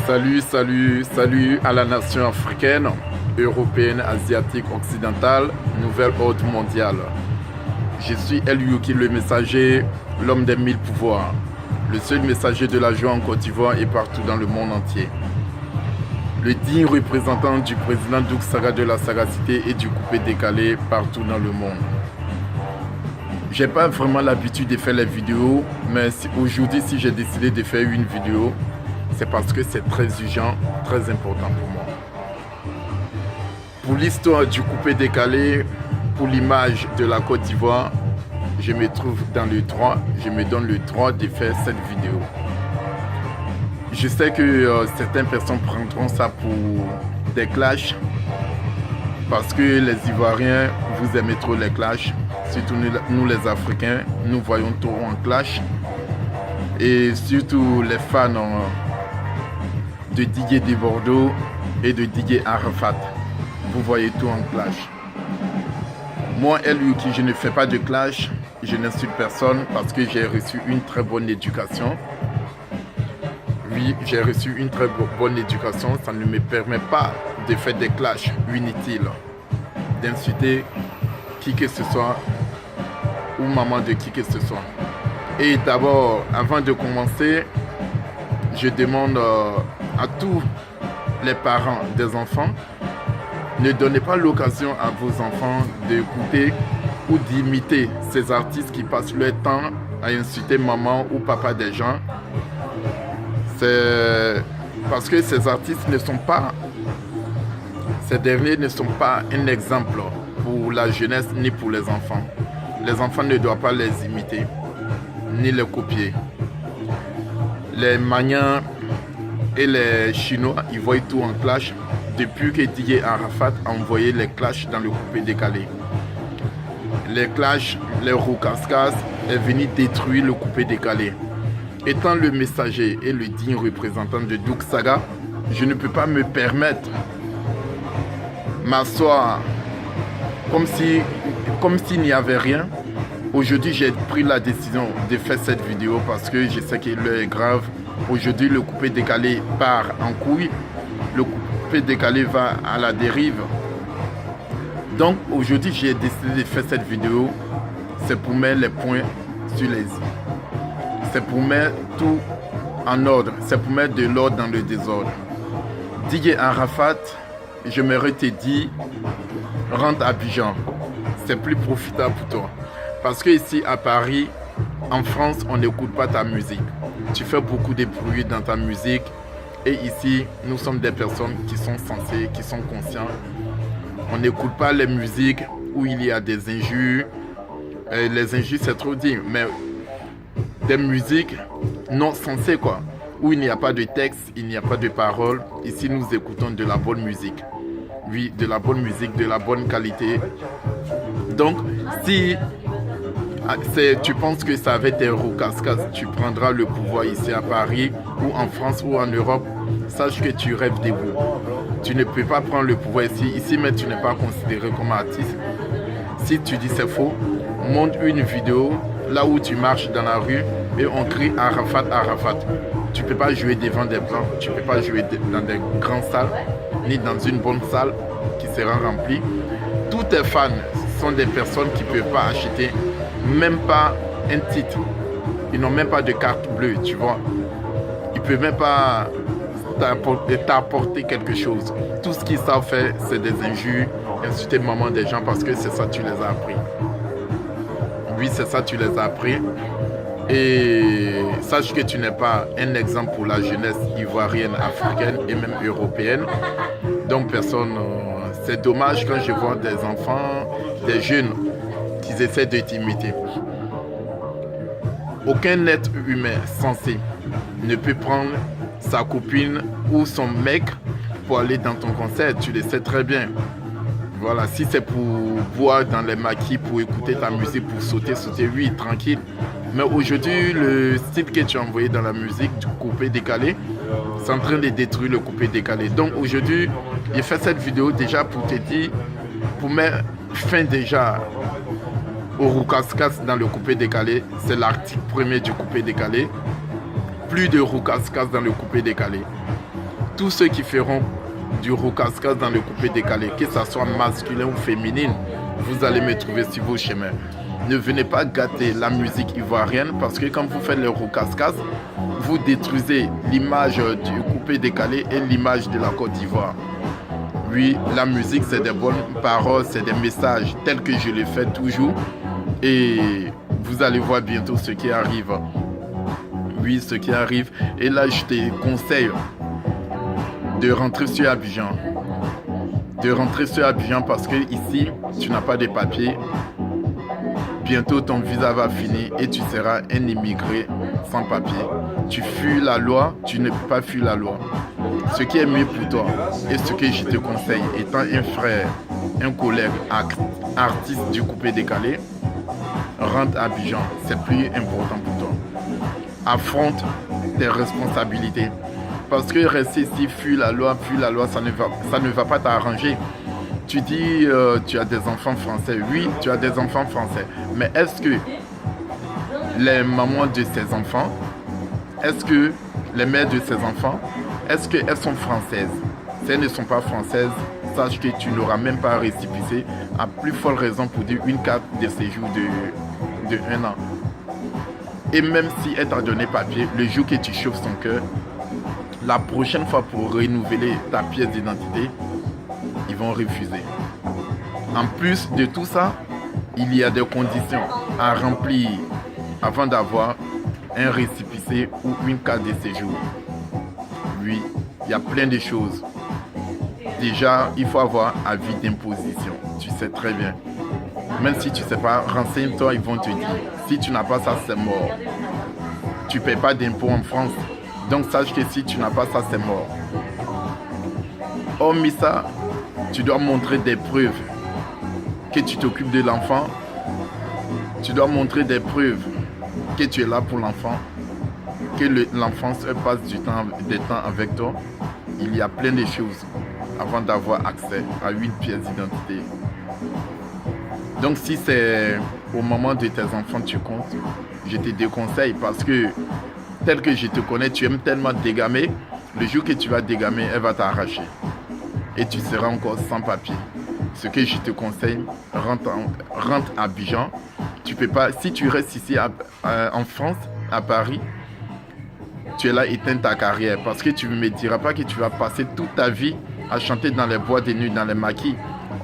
Salut à la nation africaine, européenne, asiatique, occidentale, nouvel ordre mondial. Je suis El Youki, le messager, l'homme des 1000 pouvoirs, le seul messager de la joie en Côte d'Ivoire et partout dans le monde entier. Le digne représentant du président Douk Saga de la sagacité et du coupé décalé partout dans le monde. J'ai pas vraiment l'habitude de faire les vidéos, mais aujourd'hui si j'ai décidé de faire une vidéo, c'est parce que c'est très urgent, très important pour moi. Pour l'histoire du coupé décalé, pour l'image de la Côte d'Ivoire, je me trouve dans le droit, je me donne le droit de faire cette vidéo. Je sais que certaines personnes prendront ça pour des clashs, parce que les Ivoiriens, vous aimez trop les clashs, surtout nous les Africains, nous voyons tout en clash, et surtout les fans de Didier de Bordeaux et de Didier Arafat. Vous voyez tout en clash. Moi, El Youki, je ne fais pas de clash, je n'insulte personne parce que j'ai reçu une très bonne éducation. Oui, j'ai reçu une très bonne éducation, ça ne me permet pas de faire des clashs inutiles, d'insulter qui que ce soit ou maman de qui que ce soit. Et d'abord, avant de commencer, je demande à tous les parents des enfants, ne donnez pas l'occasion à vos enfants d'écouter ou d'imiter ces artistes qui passent leur temps à insulter maman ou papa des gens. C'est parce que ces artistes ne sont pas, ces derniers ne sont pas un exemple pour la jeunesse ni pour les enfants. Les enfants ne doivent pas les imiter ni les copier. Les Maniens et les Chinois, ils voient tout en clash depuis que Didier Arafat a envoyé les clashs dans le coupé décalé. Les clashs, les roucascas est venu détruire le coupé décalé. Étant le messager et le digne représentant de Douk Saga, je ne peux pas me permettre m'asseoir comme s'il n'y avait rien. Aujourd'hui, j'ai pris la décision de faire cette vidéo parce que je sais que l'heure est grave. Aujourd'hui, le coupé décalé part en couille. Le coupé décalé va à la dérive. Donc, aujourd'hui, j'ai décidé de faire cette vidéo. C'est pour mettre les points sur les i. C'est pour mettre tout en ordre. C'est pour mettre de l'ordre dans le désordre. Didier Arafat, je m'aurais te dit, rentre à Abidjan. C'est plus profitable pour toi. Parce que ici à Paris, en France, on n'écoute pas ta musique. Tu fais beaucoup de bruit dans ta musique. Et ici, nous sommes des personnes qui sont sensées, qui sont conscientes. On n'écoute pas les musiques où il y a des injures. Les injures, c'est trop dit. Mais des musiques non sensées, quoi. Où il n'y a pas de texte, il n'y a pas de paroles. Ici, nous écoutons de la bonne musique. Oui, de la bonne musique, de la bonne qualité. Donc, si tu penses que ça va être un roucascas, tu prendras le pouvoir ici à Paris ou en France ou en Europe, sache que tu rêves des bouts. Tu ne peux pas prendre le pouvoir ici. Ici, mais tu n'es pas considéré comme artiste. Si tu dis c'est faux, monte une vidéo là où tu marches dans la rue et on crie Arafat, Arafat. Tu ne peux pas jouer devant des blancs, tu ne peux pas jouer dans des grandes salles, ni dans une bonne salle qui sera remplie. Tous tes fans sont des personnes qui ne peuvent pas acheter même pas un titre. Ils n'ont même pas de carte bleue, tu vois. Ils ne peuvent même pas t'apporter quelque chose. Tout ce qu'ils savent faire, c'est des injures, insulter maman des gens parce que c'est ça tu les as appris. Oui, c'est ça tu les as appris. Et sache que tu n'es pas un exemple pour la jeunesse ivoirienne, africaine et même européenne. Donc personne, c'est dommage quand je vois des enfants, des jeunes qui essaient de t'imiter. Aucun être humain sensé ne peut prendre sa copine ou son mec pour aller dans ton concert, tu le sais très bien. Voilà, si c'est pour boire dans les maquis, pour écouter ta musique, pour sauter, oui, tranquille. Mais aujourd'hui, le style que tu as envoyé dans la musique, du coupé décalé, c'est en train de détruire le coupé décalé. Donc aujourd'hui, j'ai fait cette vidéo déjà pour te dire, pour mettre fin déjà au roucascas dans le coupé décalé. C'est l'article premier du coupé décalé. Plus de roucascas dans le coupé décalé. tous ceux qui feront du roucascas dans le coupé décalé, que ce soit masculin ou féminine, vous allez me trouver sur vos chemins. Ne venez pas gâter la musique ivoirienne parce que quand vous faites le roucascas, vous détruisez l'image du coupé décalé et l'image de la Côte d'Ivoire. Oui, la musique, c'est des bonnes paroles, c'est des messages tels que je les fais toujours. Et vous allez voir bientôt ce qui arrive. Oui, ce qui arrive. Et là, je te conseille de rentrer sur Abidjan. De rentrer sur Abidjan parce que ici, tu n'as pas de papiers. Bientôt, ton visa va finir et tu seras un immigré sans papier. Tu fuis la loi, tu ne peux pas fuir la loi. Ce qui est mieux pour toi et ce que je te conseille, étant un frère, un collègue, artiste du coupé décalé, rentre à Abidjan, c'est plus important pour toi. Affronte tes responsabilités. Parce que rester ici, fuir la loi, ça ne va pas t'arranger. Tu dis, tu as des enfants français. Oui, tu as des enfants français. Mais est-ce que les mamans de ces enfants, est-ce que les mères de ces enfants, est-ce qu'elles sont françaises? Si elles ne sont pas françaises, sache que tu n'auras même pas récépissé, à plus forte raison pour dire une carte de séjour de 1 an. Et même si elle t'a donné papier, le jour que tu chauffes son cœur, la prochaine fois pour renouveler ta pièce d'identité, ils vont refuser. En plus de tout ça, il y a des conditions à remplir avant d'avoir un récépissé ou une carte de séjour. Oui, il y a plein de choses. Déjà, il faut avoir avis d'imposition. Tu sais très bien. Même si tu ne sais pas, renseigne-toi, ils vont te dire. Si tu n'as pas ça, c'est mort. Tu ne paies pas d'impôts en France. Donc sache que si tu n'as pas ça, c'est mort. Hormis ça, tu dois montrer des preuves que tu t'occupes de l'enfant. Tu dois montrer des preuves que tu es là pour l'enfant, que l'enfant passe du temps avec toi. Il y a plein de choses avant d'avoir accès à une pièce d'identité. Donc si c'est au moment de tes enfants tu comptes, je te déconseille parce que tel que je te connais, tu aimes tellement dégamer. Le jour que tu vas dégamer, elle va t'arracher. Et tu seras encore sans papier. Ce que je te conseille, rentre à Abidjan. Tu peux pas, si tu restes ici en France, à Paris, tu es là, éteins ta carrière. Parce que tu ne me diras pas que tu vas passer toute ta vie à chanter dans les boîtes de nuit, dans les maquis.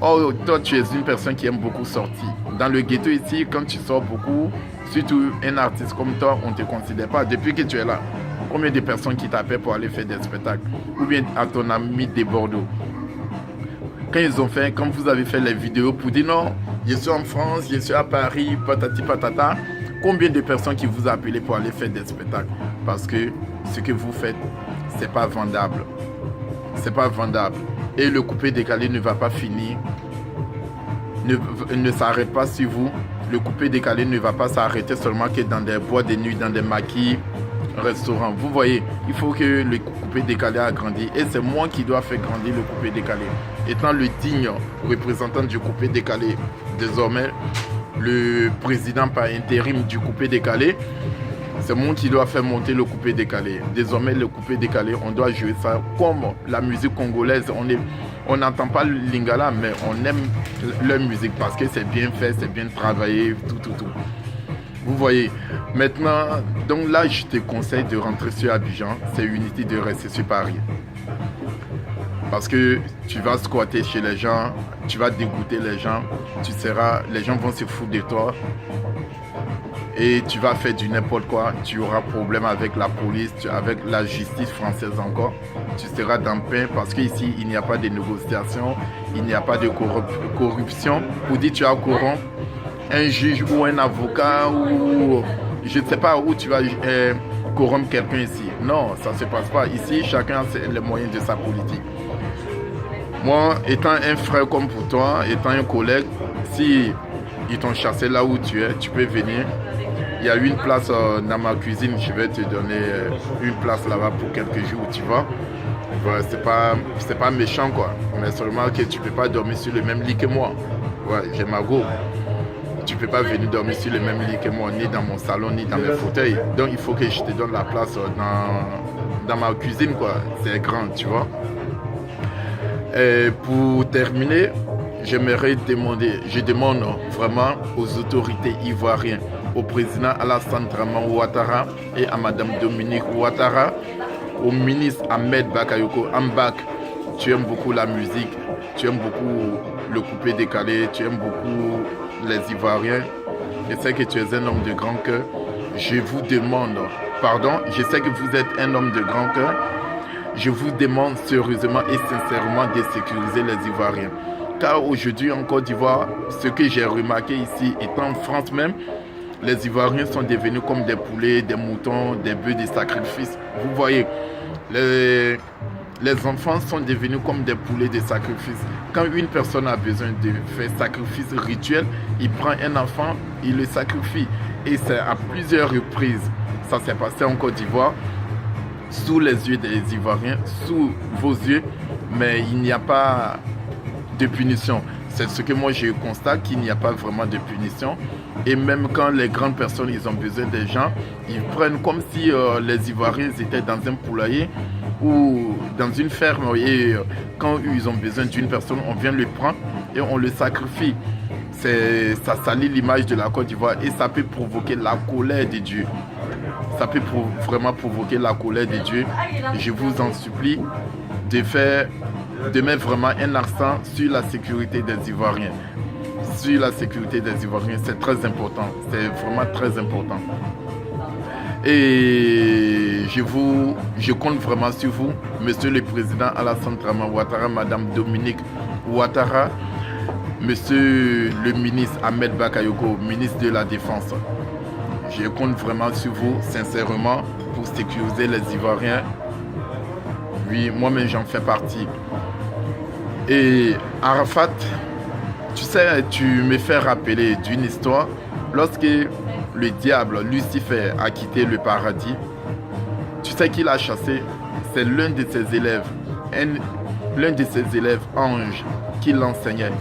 Oh, toi, tu es une personne qui aime beaucoup sortir. Dans le ghetto ici, quand tu sors beaucoup, surtout un artiste comme toi, on ne te considère pas. Depuis que tu es là, combien de personnes qui t'appellent pour aller faire des spectacles? Ou bien à ton ami de Bordeaux. Quand vous avez fait les vidéos pour dire non, je suis en France, je suis à Paris, patati patata, combien de personnes qui vous appellent pour aller faire des spectacles? Parce que ce que vous faites, c'est pas vendable. C'est pas vendable. Et le coupé décalé ne va pas finir. Ne s'arrête pas sur vous. Le coupé décalé ne va pas s'arrêter seulement que dans des boîtes de nuit, dans des maquis, restaurants. Vous voyez, il faut que le coupé décalé a grandi. Et c'est moi qui dois faire grandir le coupé décalé. Étant le digne représentant du coupé décalé, désormais, le président par intérim du coupé décalé, c'est moi qui dois faire monter le coupé décalé. Désormais, le coupé décalé, on doit jouer ça comme la musique congolaise. On n'entend pas le lingala, mais on aime leur musique parce que c'est bien fait, c'est bien travaillé, tout. Vous voyez. Maintenant, donc là, je te conseille de rentrer sur Abidjan. C'est inutile de rester sur Paris. Parce que tu vas squatter chez les gens, tu vas dégoûter les gens, les gens vont se foutre de toi. Et tu vas faire du n'importe quoi, tu auras problème avec la police, avec la justice française encore. Tu seras dans le pain parce qu'ici, il n'y a pas de négociation, il n'y a pas de corruption. Pour dire tu as corrompre un juge ou un avocat ou je ne sais pas où tu vas corrompre quelqu'un ici. Non, ça ne se passe pas. Ici, chacun a les moyens de sa politique. Moi, étant un frère comme pour toi, étant un collègue, si ils t'ont chassé là où tu es, tu peux venir. Il y a une place dans ma cuisine, je vais te donner une place là-bas pour quelques jours, tu vois. Ouais, c'est pas méchant quoi, mais seulement que tu peux pas dormir sur le même lit que moi. Ouais, j'ai ma go. tu ne peux pas venir dormir sur le même lit que moi, ni dans mon salon, ni dans mes fauteuils. Donc il faut que je te donne la place dans ma cuisine, quoi. C'est grand, tu vois. Et pour terminer, j'aimerais demander, je demande vraiment aux autorités ivoiriennes, au président Alassane Dramane Ouattara et à Madame Dominique Ouattara, au ministre Ahmed Bakayoko. Ambak, tu aimes beaucoup la musique, tu aimes beaucoup le coupé décalé, tu aimes beaucoup les Ivoiriens. Je sais que tu es un homme de grand cœur. Je vous demande, pardon, je sais que vous êtes un homme de grand cœur. Je vous demande sérieusement et sincèrement de sécuriser les Ivoiriens. Car aujourd'hui en Côte d'Ivoire, ce que j'ai remarqué ici, étant en France même, les Ivoiriens sont devenus comme des poulets, des moutons, des bœufs de sacrifice. Vous voyez, les enfants sont devenus comme des poulets de sacrifice. Quand une personne a besoin de faire sacrifice rituel, il prend un enfant, il le sacrifie. Et c'est à plusieurs reprises. Ça s'est passé en Côte d'Ivoire, sous les yeux des Ivoiriens, sous vos yeux, mais il n'y a pas de punition. C'est ce que moi je constate, qu'il n'y a pas vraiment de punition. Et même quand les grandes personnes ils ont besoin des gens, ils prennent comme si les Ivoiriens étaient dans un poulailler ou dans une ferme. Et quand ils ont besoin d'une personne, on vient le prendre et on le sacrifie. Ça salit l'image de la Côte d'Ivoire et ça peut provoquer la colère de Dieu. Ça peut vraiment provoquer la colère de Dieu. Je vous en supplie de mettre vraiment un accent sur la sécurité des Ivoiriens. Sur la sécurité des Ivoiriens, c'est très important. C'est vraiment très important. Et je compte vraiment sur vous, Monsieur le Président Alassane Dramane Ouattara, Madame Dominique Ouattara, Monsieur le ministre Ahmed Bakayoko, ministre de la Défense. Je compte vraiment sur vous, sincèrement, pour sécuriser les Ivoiriens. Oui, moi-même j'en fais partie. Et Arafat, tu sais, tu me fais rappeler d'une histoire. Lorsque le diable, Lucifer, a quitté le paradis, tu sais qu'il a chassé, c'est l'un de ses élèves, ange, qui l'enseignait,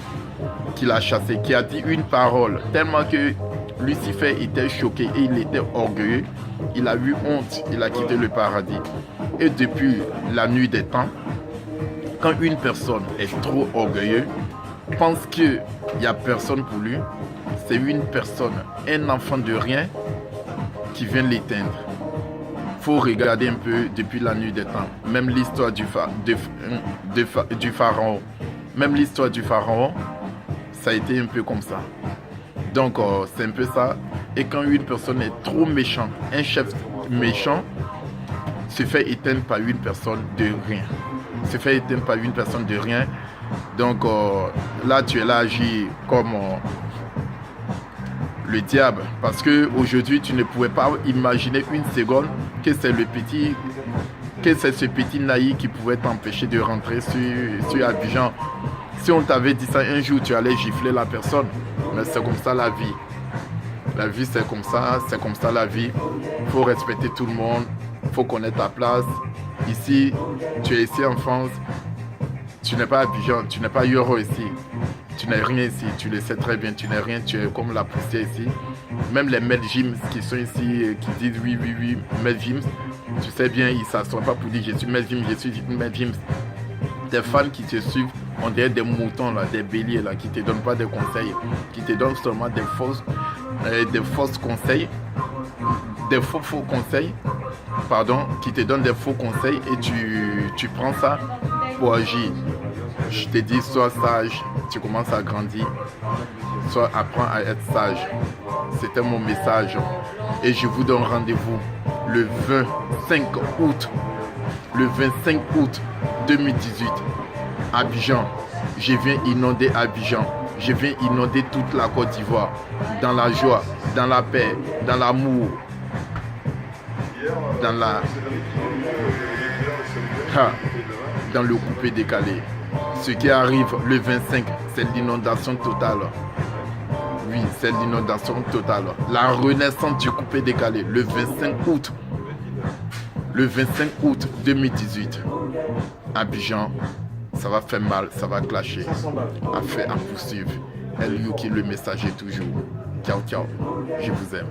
qui l'a chassé, qui a dit une parole, tellement que Lucifer était choqué et il était orgueilleux. Il a eu honte, il a quitté le paradis. Et depuis la nuit des temps, quand une personne est trop orgueilleuse, pense qu'il n'y a personne pour lui, c'est une personne, un enfant de rien qui vient l'éteindre. Il faut regarder un peu depuis la nuit des temps. Même l'histoire du pharaon. Même l'histoire du pharaon, ça a été un peu comme ça. Donc c'est un peu ça. Et quand une personne est trop méchante, un chef méchant se fait éteindre par une personne de rien. Se fait éteindre par une personne de rien. Donc là tu es là à agir comme le diable. Parce qu'aujourd'hui tu ne pouvais pas imaginer une seconde que c'est ce petit naïf qui pouvait t'empêcher de rentrer sur Abidjan. Si on t'avait dit ça un jour, tu allais gifler la personne. Mais c'est comme ça la vie. La vie c'est comme ça la vie. Il faut respecter tout le monde. Il faut connaître ta place. Ici, tu es ici en France. Tu n'es pas Abidjan, tu n'es pas Yoro ici. Tu n'es rien ici, tu le sais très bien, tu n'es rien, tu es comme la poussière ici. Même les Mel James qui sont ici, qui disent oui, Mel James, tu sais bien, ils ne s'assoient pas pour dire je suis Mel James, je suis Mel James. Des fans qui te suivent, on dirait des moutons, là, des béliers là, qui ne te donnent pas de conseils, qui te donnent seulement des fausses conseils, des faux conseils, pardon, qui te donnent des faux conseils et tu prends ça pour agir. Je te dis, sois sage, tu commences à grandir, soit apprends à être sage. C'était mon message. Et je vous donne rendez-vous le 25 août. Le 25 août 2018, Abidjan. Je viens inonder Abidjan. Je viens inonder toute la Côte d'Ivoire. Dans la joie, dans la paix, dans l'amour, dans le coupé décalé. Ce qui arrive le 25, c'est l'inondation totale. Oui, c'est l'inondation totale. La renaissance du coupé décalé, le 25 août. Le 25 août 2018, Abidjan, ça va faire mal, ça va clasher. À poursuivre. El Yuki, le messager toujours. Ciao, ciao. Je vous aime.